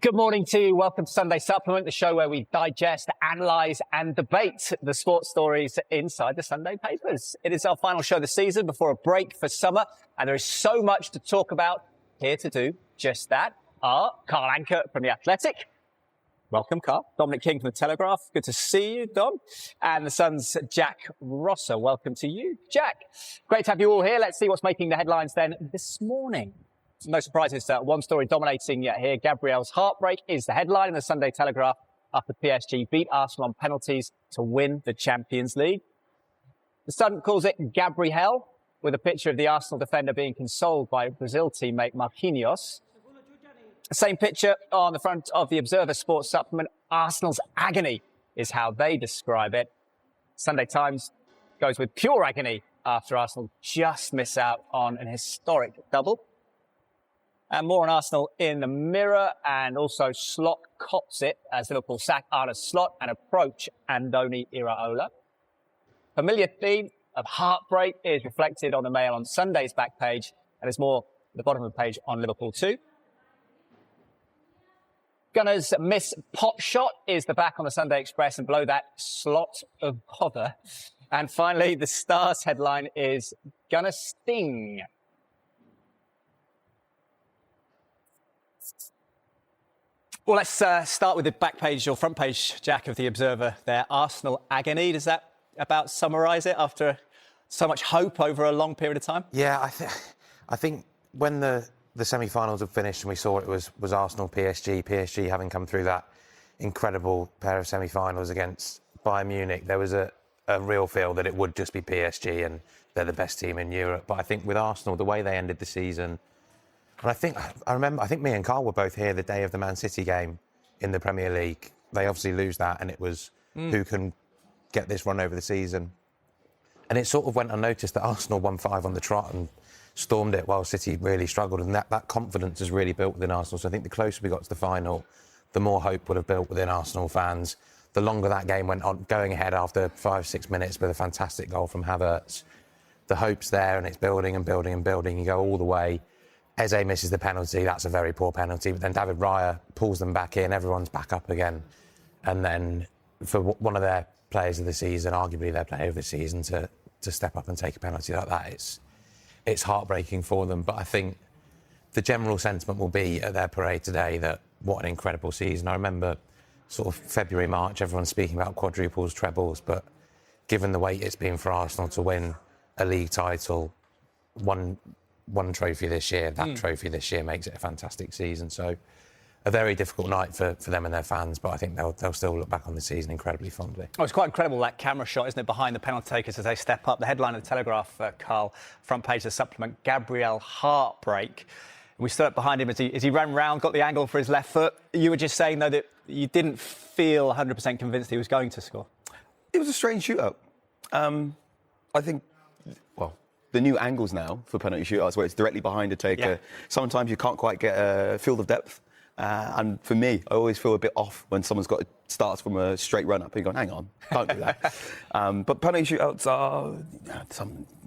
Good morning to you. Welcome to Sunday Supplement, the show where we digest, analyse and debate the sports stories inside the Sunday papers. It is our final show of the season before a break for summer, and there is so much to talk about. Here to do just that are Carl Anker from The Athletic. Welcome, Carl. Dominic King from The Telegraph. Good to see you, Dom. And the Sun's Jack Rosser. Welcome to you, Jack. Great to have you all here. Let's see what's making the headlines then this morning. No surprises, one story dominating here. Gabriel's heartbreak is the headline in the Sunday Telegraph after PSG beat Arsenal on penalties to win the Champins League. The Sun calls it Gabriel, with a picture of the Arsenal defender being consoled by Brazil teammate Marquinhos. The same picture on the front of the Observer Sports Supplement. Arsenal's agony is how they describe it. Sunday Times goes with pure agony after Arsenal just miss out on an historic double. And more on Arsenal in the Mirror, and also Slot cops it as Liverpool sack Arne Slot and approach Andoni Iraola. Familiar theme of heartbreak is reflected on the Mail on Sunday's back page, and there's more at the bottom of the page on Liverpool too. Gunners miss pot shot is the back on the Sunday Express, and below that, Slot of bother. And finally, the Star's headline is Gunner sting. Well, let's start with the back page or front page, Jack, of the Observer there. Arsenal agony. Does that about summarise it after so much hope over a long period of time? Yeah, I think when the semi-finals had finished and we saw it was Arsenal, PSG having come through that incredible pair of semi-finals against Bayern Munich, there was a real feel that it would just be PSG and they're the best team in Europe. But I think with Arsenal, the way they ended the season, and I think me and Carl were both here the day of the Man City game in the Premier League. They obviously lose that, and it was who can get this run over the season. And it sort of went unnoticed that Arsenal won 5 on the trot and stormed it while City really struggled. And that confidence has really built within Arsenal. So I think the closer we got to the final, the more hope would have built within Arsenal fans. The longer that game went on, going ahead after 5-6 minutes with a fantastic goal from Havertz, the hope's there and it's building and building and building. You go all the way. Eze misses the penalty, that's a very poor penalty, but then David Raya pulls them back in, everyone's back up again. And then for one of their players of the season, arguably their player of the season, to step up and take a penalty like that, it's heartbreaking for them. But I think the general sentiment will be at their parade today that what an incredible season. I remember sort of February, March, everyone's speaking about quadruples, trebles, but given the weight it's been for Arsenal to win a league title, one trophy this year, that trophy this year makes it a fantastic season. So a very difficult night for them and their fans, but I think they'll still look back on the season incredibly fondly. Oh, it's quite incredible, that camera shot, isn't it, behind the penalty takers as they step up. The headline of the Telegraph, Carl, front page of the supplement, Gabriel heartbreak. We stood up behind him as he ran round, got the angle for his left foot. You were just saying, though, that you didn't feel 100% convinced he was going to score. It was a strange shootout. I think, the new angles now for penalty shootouts where it's directly behind a taker, sometimes you can't quite get a field of depth. And for me, I always feel a bit off when someone's starts from a straight run up and you're going, hang on, don't do that. But penalty shootouts are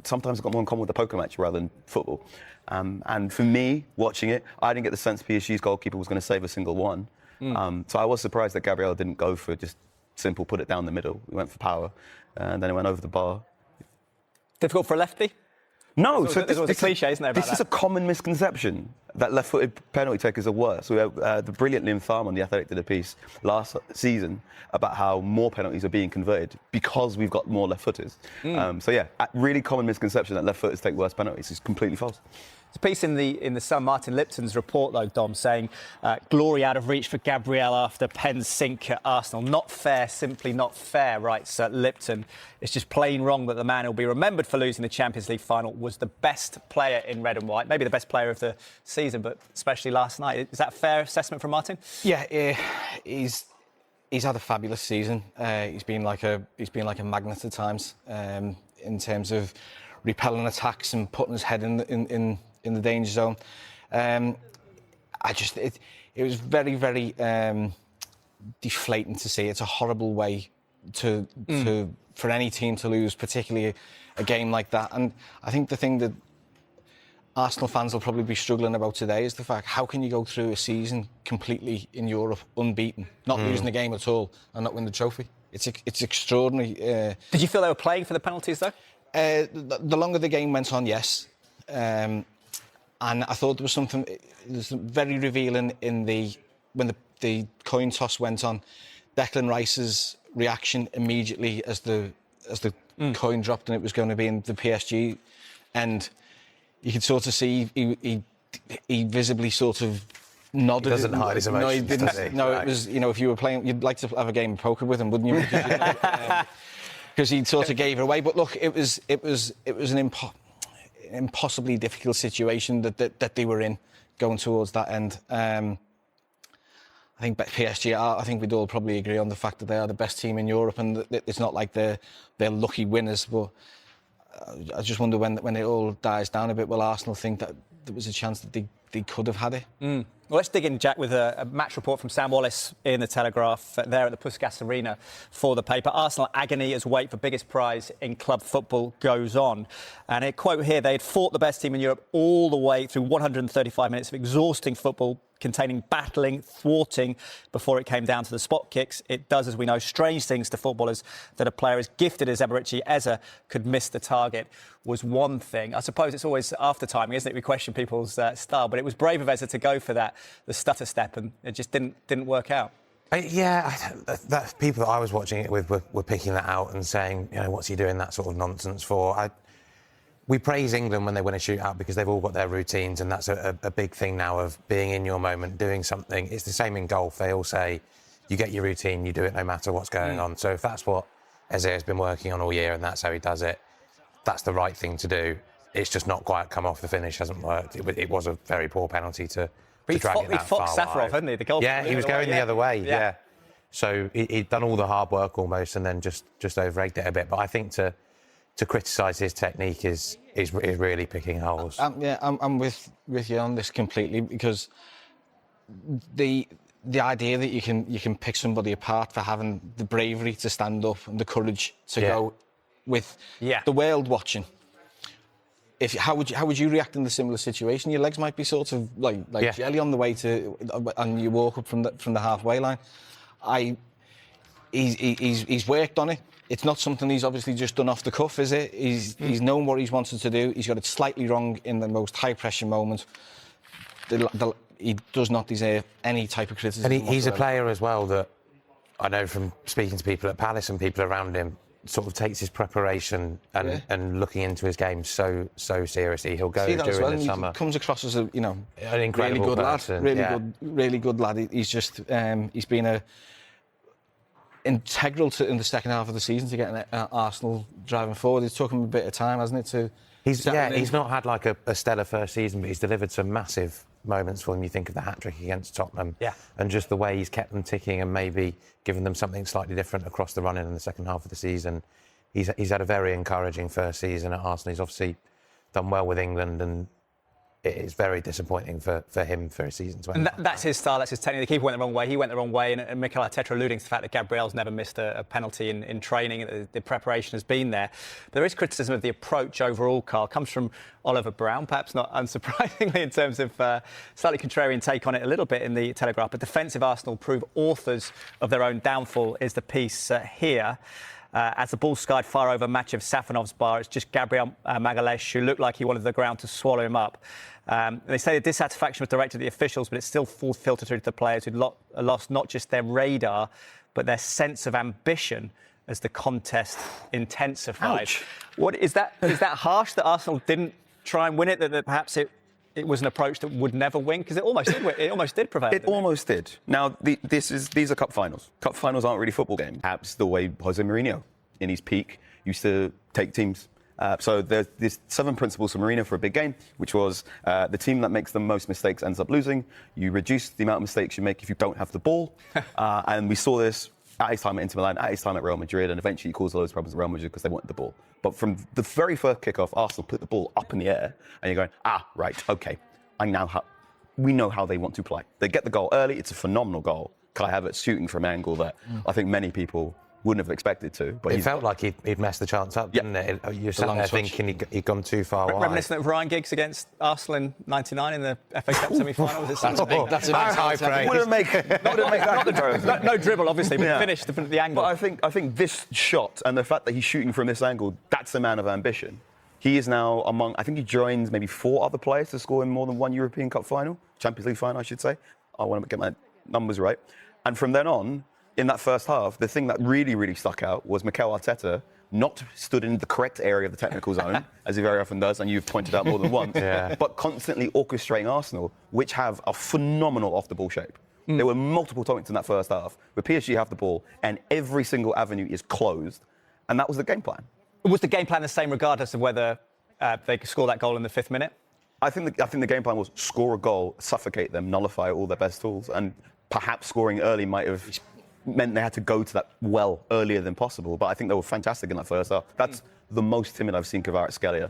sometimes got more in common with a poker match rather than football. And for me, watching it, I didn't get the sense PSG's goalkeeper was going to save a single one. So I was surprised that Gabriel didn't go for just simple, put it down the middle. He went for power, and then he went over the bar. Difficult for a lefty? No, there's always a cliche, isn't there, about this is a common misconception that left-footed penalty takers are worse. We have the brilliant Liam Tharman on The Athletic did a piece last season about how more penalties are being converted because we've got more left-footers. So yeah, a really common misconception that left-footers take worse penalties is completely false. There's a piece in the Sun, Martin Lipton's report, though, Dom, saying glory out of reach for Gabriel after Penn's sink at Arsenal. Not fair, simply not fair, writes Lipton. It's just plain wrong that the man who'll be remembered for losing the Champions League final was the best player in red and white, maybe the best player of the season, but especially last night. Is that a fair assessment from Martin? Yeah, he's had a fabulous season. He's been like a magnet at times in terms of repelling attacks and putting his head in the danger zone. It was very, very deflating to see. It's a horrible way for any team to lose, particularly a game like that. And I think the thing that Arsenal fans will probably be struggling about today is the fact, how can you go through a season completely in Europe, unbeaten, not losing the game at all, and not win the trophy. It's extraordinary. Did you feel they were playing for the penalties, though? The longer the game went on, yes. And I thought there was something very revealing when the coin toss went on. Declan Rice's reaction immediately as the coin dropped and it was going to be in the PSG end. You could sort of see he visibly sort of nodded. He doesn't hide his emotions. No, he didn't. Does he? No, Right. it was, if you were playing, you'd like to have a game of poker with him, wouldn't you? Because he sort of gave it away. But look, it was an impossibly difficult situation that they were in going towards that end. I think PSG I think we'd all probably agree on the fact that they are the best team in Europe, and it's not like they're lucky winners. But I just wonder when it all dies down a bit, will Arsenal think that there was a chance that they could have had it? Well, let's dig in, Jack, with a match report from Sam Wallace in the Telegraph there at the Puskas Arena for the paper. Arsenal agony as wait for biggest prize in club football goes on. And a quote here, they had fought the best team in Europe all the way through 135 minutes of exhausting football, containing battling, thwarting, before it came down to the spot kicks. It does, as we know, strange things to footballers that a player as gifted as Eberechi Eze could miss the target was one thing. I suppose it's always after timing, isn't it? We question people's style, but it was brave of Eze to go for that, the stutter step, and it just didn't work out. That people that I was watching it with were picking that out and saying, what's he doing that sort of nonsense for? We praise England when they win a shootout because they've all got their routines, and that's a big thing now of being in your moment, doing something. It's the same in golf. They all say, you get your routine, you do it no matter what's going on. So if that's what Eze has been working on all year and that's how he does it, that's the right thing to do. It's just not quite come off. The finish hasn't worked. It was a very poor penalty to drag it that far Safarov, wide. hadn't he? The goal. Yeah, he was going the other way. Yeah. So he'd done all the hard work almost, and then just over-egged it a bit. But I think to criticise his technique is really picking holes. I'm with you on this completely, because the idea that you can pick somebody apart for having the bravery to stand up and the courage to go with the world watching. How would you react in the similar situation? Your legs might be sort of like jelly on the way to, and you walk up from the halfway line. He's worked on it. It's not something he's obviously just done off the cuff, is it? He's known what he's wanted to do. He's got it slightly wrong in the most high-pressure moment. He does not deserve any type of criticism. And he's a player as well that I know from speaking to people at Palace and people around him, sort of takes his preparation and looking into his game so seriously. He'll go during the summer. He comes across as an incredible really good person. lad. Really good lad. He's just he's been integral in the second half of the season to getting Arsenal driving forward. It's took him a bit of time, hasn't it? He's not had like a stellar first season, but he's delivered some massive moments for them. You think of the hat-trick against Tottenham, and just the way he's kept them ticking and maybe given them something slightly different across the run-in the second half of the season. He's had a very encouraging first season at Arsenal. He's obviously done well with England, and it is very disappointing for him for his season to end. And that's his style, that's his technique. The keeper went the wrong way, he went the wrong way, and Mikel Arteta alluding to the fact that Gabriel's never missed a penalty in training. The preparation has been there. But there is criticism of the approach overall, Carl. Comes from Oliver Brown, perhaps not unsurprisingly in terms of slightly contrarian take on it a little bit in the Telegraph. But defensive Arsenal prove authors of their own downfall is the piece here. As the ball skied far over Match of Safanov's bar, it's just Gabriel Magalhaes who looked like he wanted the ground to swallow him up. They say the dissatisfaction was directed at the officials, but it's still filtered through to the players who'd lost not just their radar, but their sense of ambition as the contest intensified. Ouch. What is that? Is that harsh that Arsenal didn't try and win it? That perhaps it was an approach that would never win, because it almost did. It almost did prevail. It almost did. Now, these are cup finals. Cup finals aren't really football games. Perhaps the way Jose Mourinho, in his peak, used to take teams. So there's this 7 principles for Mourinho for a big game, which was the team that makes the most mistakes ends up losing. You reduce the amount of mistakes you make if you don't have the ball. And we saw this at his time at Inter Milan, at his time at Real Madrid, and eventually he caused loads of problems at Real Madrid because they wanted the ball. But from the very first kickoff, Arsenal put the ball up in the air, and you're going, right, okay, we know how they want to play. They get the goal early. It's a phenomenal goal. Kai Havertz shooting from an angle that I think many people wouldn't have expected to. But it felt like he'd messed the chance up, didn't it? You're sat there thinking he'd gone too far wide. Reminiscent of Ryan Giggs against Arsenal in '99 in the FA Cup semi-final. That's a high praise. Wouldn't make that. No dribble, obviously, but finished the angle. But I think this shot and the fact that he's shooting from this angle, that's a man of ambition. He is now among, I think he joins maybe 4 other players to score in more than one European Cup final, Champions League final, I should say. I want to get my numbers right. And from then on, in that first half, the thing that really, really stuck out was Mikel Arteta not stood in the correct area of the technical zone, as he very often does, and you've pointed out more than once, but constantly orchestrating Arsenal, which have a phenomenal off-the-ball shape. There were multiple points in that first half where PSG have the ball and every single avenue is closed, and that was the game plan. Was the game plan the same regardless of whether they could score that goal in the 5th minute? I think the game plan was score a goal, suffocate them, nullify all their best tools, and perhaps scoring early might have meant they had to go to that well earlier than possible. But I think they were fantastic in that first half. That's the most timid I've seen Kvaratskhelia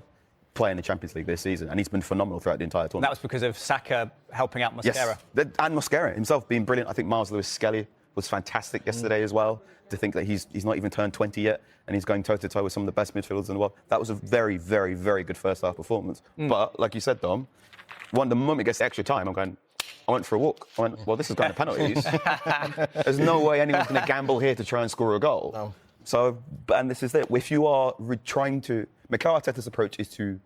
play in the Champions League this season, and he's been phenomenal throughout the entire tournament. That was because of Saka helping out Mosquera. Yes, and Mosquera himself being brilliant. I think Miles Lewis-Skelly was fantastic yesterday as well. To think that he's not even turned 20 yet, and he's going toe-to-toe with some of the best midfielders in the world. That was a very, very, very good first-half performance. But, like you said, Dom, the moment it gets to extra time, I went for a walk. I went, well, this is going to penalties. There's no way anyone's going to gamble here to try and score a goal. No. So, and this is it. If you are trying to... Mikel Arteta's approach is to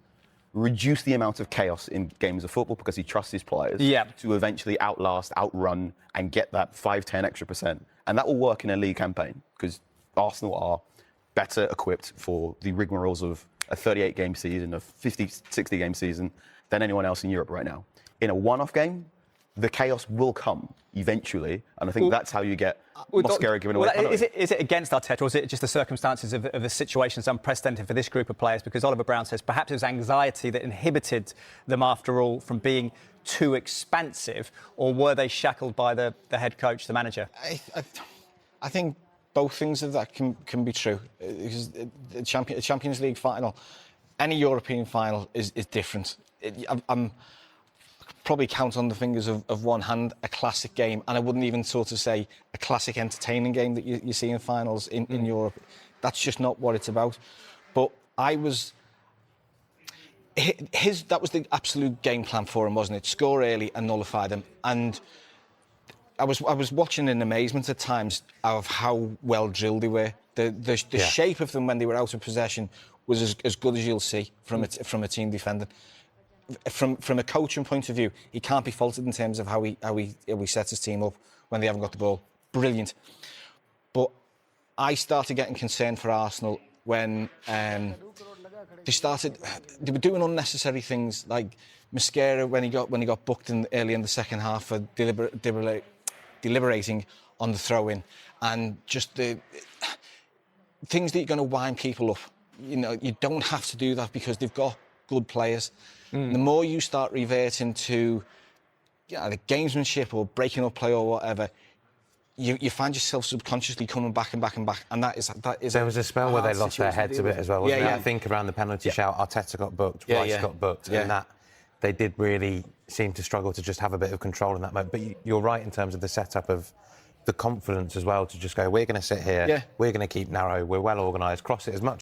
reduce the amount of chaos in games of football because he trusts his players to eventually outlast, outrun, and get that 5-10 extra %. And that will work in a league campaign because Arsenal are better equipped for the rigmaroles of a 38-game season, a 50, 60-game season than anyone else in Europe right now. In a one-off game, the chaos will come eventually, and I think that's how you get Mosquera giving away penalties. Is it against Arteta, or is it just the circumstances of the situations unprecedented for this group of players? Because Oliver Brown says perhaps it was anxiety that inhibited them, after all, from being too expansive, or were they shackled by the head coach, the manager? I think both things of that can be true. Because the Champions League final, any European final is different. I'm probably count on the fingers of one hand a classic game, and I wouldn't even sort of say a classic entertaining game that you see in finals in Europe. That's just not what it's about. But that was the absolute game plan for him, wasn't it? Score early and nullify them. And I was watching in amazement at times of how well drilled they were. The shape of them when they were out of possession was as good as you'll see from a team defending. From a coaching point of view, he can't be faulted in terms of how he sets his team up when they haven't got the ball. Brilliant. But I started getting concerned for Arsenal when they were doing unnecessary things, like Mosquera when he got booked early in the second half for deliberating on the throw-in, and just the things that you're going to wind people up. You know, you don't have to do that because they've got good players. The more you start reverting to the gamesmanship or breaking up play or whatever, you find yourself subconsciously coming back and back and back, and that is. There was a spell where they lost their heads a bit as well, wasn't it? I think around the penalty shout, Arteta got booked, Rice got booked, and that they did really seem to struggle to just have a bit of control in that moment. But you're right in terms of the setup of the confidence as well to just go, we're going to sit here, we're going to keep narrow, we're well organised, cross it as much